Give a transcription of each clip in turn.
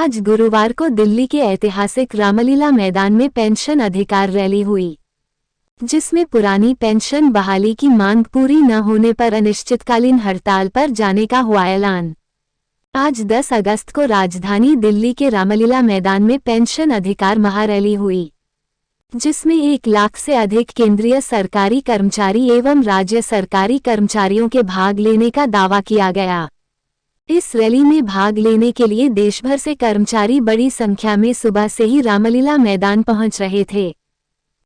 आज गुरुवार को दिल्ली के ऐतिहासिक रामलीला मैदान में पेंशन अधिकार रैली हुई, जिसमें पुरानी पेंशन बहाली की मांग पूरी न होने पर अनिश्चितकालीन हड़ताल पर जाने का हुआ ऐलान। आज 10 अगस्त को राजधानी दिल्ली के रामलीला मैदान में पेंशन अधिकार महारैली हुई, जिसमें 1 लाख से अधिक केंद्रीय सरकारी कर्मचारी एवं राज्य सरकारी कर्मचारियों के भाग लेने का दावा किया गया। इस रैली में भाग लेने के लिए देश भर से कर्मचारी बड़ी संख्या में सुबह से ही रामलीला मैदान पहुंच रहे थे।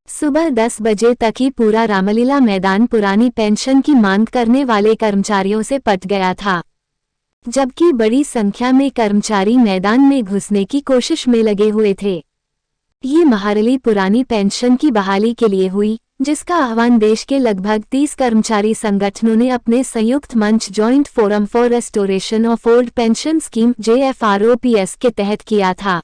सुबह 10 बजे तक ही पूरा रामलीला मैदान पुरानी पेंशन की मांग करने वाले कर्मचारियों से पट गया था, जबकि बड़ी संख्या में कर्मचारी मैदान में घुसने की कोशिश में लगे हुए थे। ये महारैली पुरानी पेंशन की बहाली के लिए हुई, जिसका आह्वान देश के लगभग 30 कर्मचारी संगठनों ने अपने संयुक्त मंच joint forum for restoration of old pension scheme JFROPS के तहत किया था।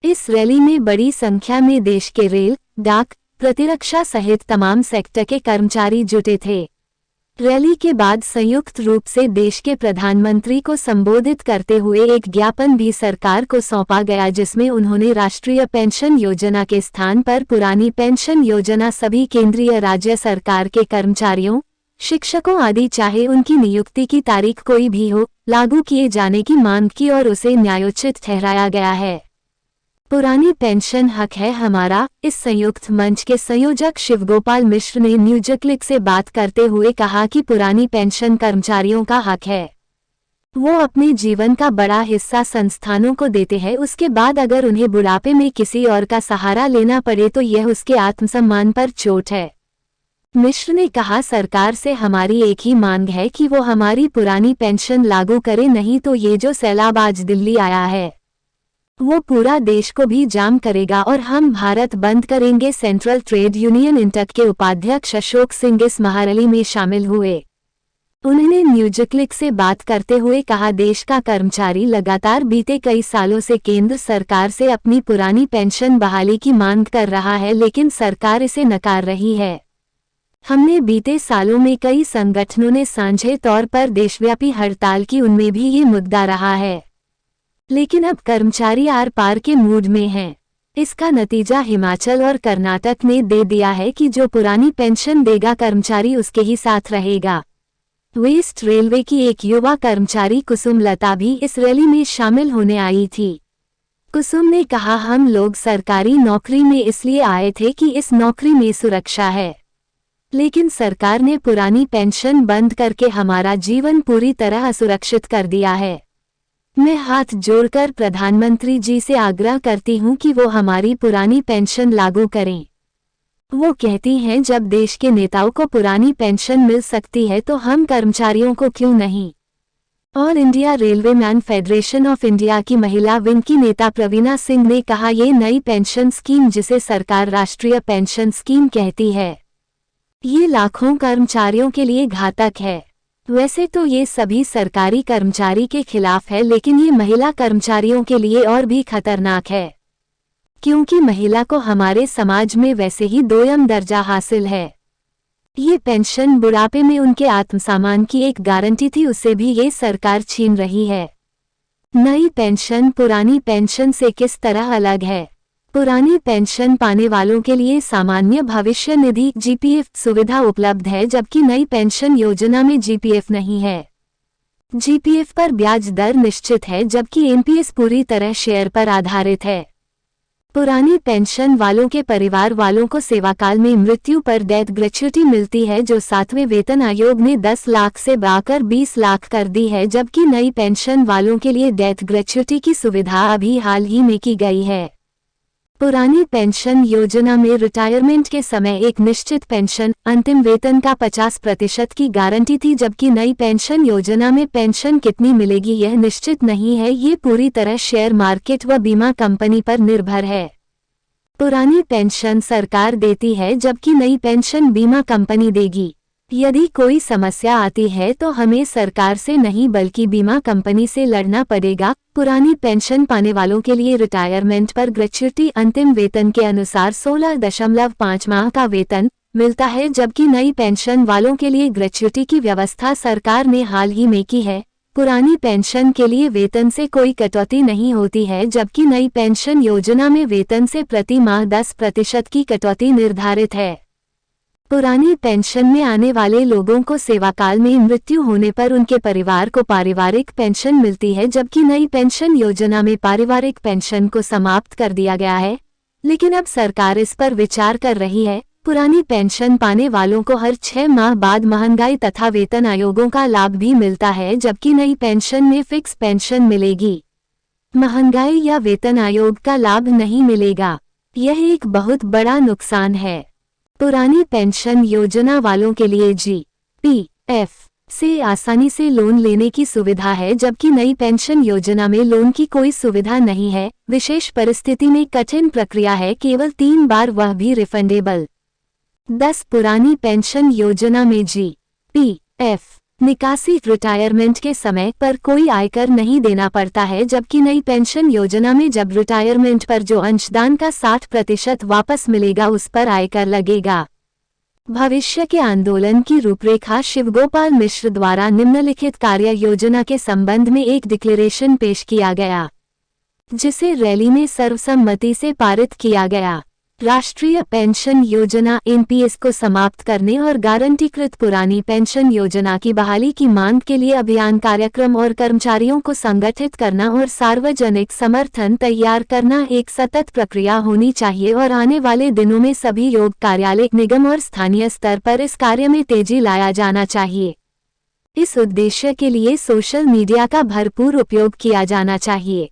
इस रैली में बड़ी संख्या में देश के रेल, डाक, प्रतिरक्षा सहित तमाम सेक्टर के कर्मचारी जुटे थे। रैली के बाद संयुक्त रूप से देश के प्रधानमंत्री को संबोधित करते हुए एक ज्ञापन भी सरकार को सौंपा गया, जिसमें उन्होंने राष्ट्रीय पेंशन योजना के स्थान पर पुरानी पेंशन योजना सभी केंद्रीय राज्य सरकार के कर्मचारियों, शिक्षकों आदि चाहे उनकी नियुक्ति की तारीख कोई भी हो, लागू किए जाने की मांग की और उसे न्यायोचित ठहराया गया है। पुरानी पेंशन हक है हमारा। इस संयुक्त मंच के संयोजक शिवगोपाल मिश्र ने न्यूजक्लिक से बात करते हुए कहा कि पुरानी पेंशन कर्मचारियों का हक है। वो अपने जीवन का बड़ा हिस्सा संस्थानों को देते हैं, उसके बाद अगर उन्हें बुढ़ापे में किसी और का सहारा लेना पड़े तो यह उसके आत्मसम्मान पर चोट है। मिश्र ने कहा, सरकार से हमारी एक ही मांग है कि वो हमारी पुरानी पेंशन लागू करे, नहीं तो ये जो सैलाब आज दिल्ली आया है वो पूरा देश को भी जाम करेगा और हम भारत बंद करेंगे। सेंट्रल ट्रेड यूनियन इंटक के उपाध्यक्ष अशोक सिंह इस महारैली में शामिल हुए। उन्होंने न्यूजक्लिक से बात करते हुए कहा, देश का कर्मचारी लगातार बीते कई सालों से केंद्र सरकार से अपनी पुरानी पेंशन बहाली की मांग कर रहा है, लेकिन सरकार इसे नकार रही है। हमने बीते सालों में कई संगठनों ने साझे तौर पर देशव्यापी हड़ताल की, उनमें भी ये मुद्दा रहा है, लेकिन अब कर्मचारी आर पार के मूड में हैं। इसका नतीजा हिमाचल और कर्नाटक ने दे दिया है कि जो पुरानी पेंशन देगा कर्मचारी उसके ही साथ रहेगा। वेस्ट रेलवे की एक युवा कर्मचारी कुसुम लता भी इस रैली में शामिल होने आई थी। कुसुम ने कहा, हम लोग सरकारी नौकरी में इसलिए आए थे कि इस नौकरी में सुरक्षा है, लेकिन सरकार ने पुरानी पेंशन बंद करके हमारा जीवन पूरी तरह असुरक्षित कर दिया है। मैं हाथ जोड़कर प्रधानमंत्री जी से आग्रह करती हूं कि वो हमारी पुरानी पेंशन लागू करें। वो कहती हैं, जब देश के नेताओं को पुरानी पेंशन मिल सकती है तो हम कर्मचारियों को क्यों नहीं। All India railwaymen federation of India की महिला विंग की नेता प्रवीणा सिंह ने कहा, ये नई पेंशन स्कीम जिसे सरकार राष्ट्रीय पेंशन स्कीम कहती है, ये लाखों कर्मचारियों के लिए घातक है। वैसे तो ये सभी सरकारी कर्मचारी के खिलाफ है, लेकिन ये महिला कर्मचारियों के लिए और भी खतरनाक है, क्योंकि महिला को हमारे समाज में वैसे ही दोयम दर्जा हासिल है। ये पेंशन बुढ़ापे में उनके आत्मसम्मान की एक गारंटी थी, उससे भी ये सरकार छीन रही है। नई पेंशन पुरानी पेंशन से किस तरह अलग है? पुरानी पेंशन पाने वालों के लिए सामान्य भविष्य निधि GPF सुविधा उपलब्ध है, जबकि नई पेंशन योजना में GPF नहीं है। GPF पर ब्याज दर निश्चित है, जबकि NPS पूरी तरह शेयर पर आधारित है। पुरानी पेंशन वालों के परिवार वालों को सेवाकाल में मृत्यु पर डेथ ग्रेच्युटी मिलती है, जो 7वें वेतन आयोग ने 10 लाख से बढ़ाकर 20 लाख कर दी है, जबकि नई पेंशन वालों के लिए डेथ ग्रेच्युटी की सुविधा अभी हाल ही में की गई है। पुरानी पेंशन योजना में रिटायरमेंट के समय एक निश्चित पेंशन अंतिम वेतन का 50% की गारंटी थी, जबकि नई पेंशन योजना में पेंशन कितनी मिलेगी यह निश्चित नहीं है। ये पूरी तरह शेयर मार्केट व बीमा कंपनी पर निर्भर है। पुरानी पेंशन सरकार देती है, जबकि नई पेंशन बीमा कंपनी देगी। यदि कोई समस्या आती है तो हमें सरकार से नहीं बल्कि बीमा कंपनी से लड़ना पड़ेगा। पुरानी पेंशन पाने वालों के लिए रिटायरमेंट पर ग्रेच्युटी अंतिम वेतन के अनुसार 16.5 माह का वेतन मिलता है, जबकि नई पेंशन वालों के लिए ग्रेच्युटी की व्यवस्था सरकार ने हाल ही में की है। पुरानी पेंशन के लिए वेतन से कोई कटौती नहीं होती है, जबकि नई पेंशन योजना में वेतन से प्रति माह 10% की कटौती निर्धारित है। पुरानी पेंशन में आने वाले लोगों को सेवाकाल में मृत्यु होने पर उनके परिवार को पारिवारिक पेंशन मिलती है, जबकि नई पेंशन योजना में पारिवारिक पेंशन को समाप्त कर दिया गया है, लेकिन अब सरकार इस पर विचार कर रही है। पुरानी पेंशन पाने वालों को हर 6 माह बाद महंगाई तथा वेतन आयोगों का लाभ भी मिलता है, जबकि नई पेंशन में फिक्स पेंशन मिलेगी। महंगाई या वेतन आयोग का लाभ नहीं मिलेगा। यह एक बहुत बड़ा नुकसान है। पुरानी पेंशन योजना वालों के लिए GPF से आसानी से लोन लेने की सुविधा है, जबकि नई पेंशन योजना में लोन की कोई सुविधा नहीं है। विशेष परिस्थिति में कठिन प्रक्रिया है, केवल 3 बार, वह भी रिफंडेबल। 10 पुरानी पेंशन योजना में GPF निकासी रिटायरमेंट के समय पर कोई आयकर नहीं देना पड़ता है, जबकि नई पेंशन योजना में जब रिटायरमेंट पर जो अंशदान का 60% वापस मिलेगा उस पर आयकर लगेगा। भविष्य के आंदोलन की रूपरेखा। शिवगोपाल मिश्र द्वारा निम्नलिखित कार्य योजना के संबंध में एक डिक्लेरेशन पेश किया गया, जिसे रैली में सर्वसम्मति से पारित किया गया। राष्ट्रीय पेंशन योजना NPS को समाप्त करने और गारंटीकृत पुरानी पेंशन योजना की बहाली की मांग के लिए अभियान कार्यक्रम और कर्मचारियों को संगठित करना और सार्वजनिक समर्थन तैयार करना एक सतत प्रक्रिया होनी चाहिए और आने वाले दिनों में सभी योग कार्यालय, निगम और स्थानीय स्तर पर इस कार्य में तेजी लाया जाना चाहिए। इस उद्देश्य के लिए सोशल मीडिया का भरपूर उपयोग किया जाना चाहिए।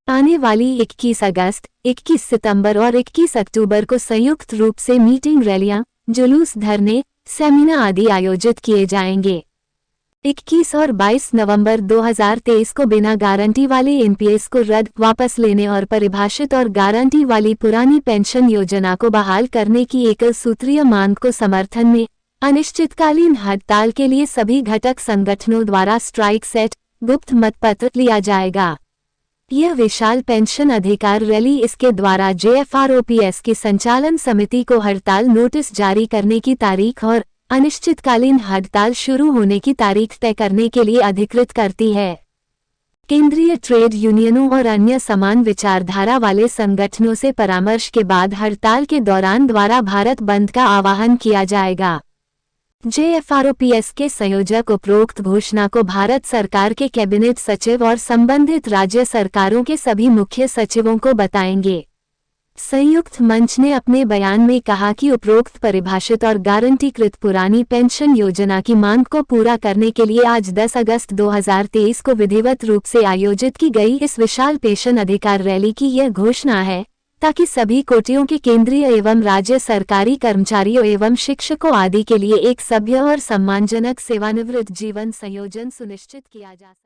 आने वाली 21 अगस्त, 21 सितंबर और 21 अक्टूबर को संयुक्त रूप से मीटिंग, रैलियां, जुलूस, धरने, सेमिनार आदि आयोजित किए जाएंगे। 21 और 22 नवंबर 2023 को बिना गारंटी वाले NPS को रद्द, वापस लेने और परिभाषित और गारंटी वाली पुरानी पेंशन योजना को बहाल करने की एकल सूत्रीय मांग को समर्थन में अनिश्चितकालीन हड़ताल के लिए सभी घटक संगठनों द्वारा स्ट्राइक सेट, गुप्त मतपत्र लिया जाएगा। यह विशाल पेंशन अधिकार रैली इसके द्वारा JFROPS की संचालन समिति को हड़ताल नोटिस जारी करने की तारीख और अनिश्चितकालीन हड़ताल शुरू होने की तारीख तय करने के लिए अधिकृत करती है। केंद्रीय ट्रेड यूनियनों और अन्य समान विचारधारा वाले संगठनों से परामर्श के बाद हड़ताल के दौरान द्वारा भारत बंद का आह्वान किया जाएगा। JFROPS के संयोजक उपरोक्त घोषणा को भारत सरकार के कैबिनेट सचिव और संबंधित राज्य सरकारों के सभी मुख्य सचिवों को बताएंगे। संयुक्त मंच ने अपने बयान में कहा कि उपरोक्त परिभाषित और गारंटीकृत पुरानी पेंशन योजना की मांग को पूरा करने के लिए आज 10 अगस्त 2023 को विधिवत रूप से आयोजित की गई इस विशाल पेंशन अधिकार रैली की यह घोषणा है, ताकि सभी कोटियों के केंद्रीय एवं राज्य सरकारी कर्मचारियों एवं शिक्षकों आदि के लिए एक सभ्य और सम्मानजनक सेवानिवृत्त जीवन संयोजन सुनिश्चित किया जा सके।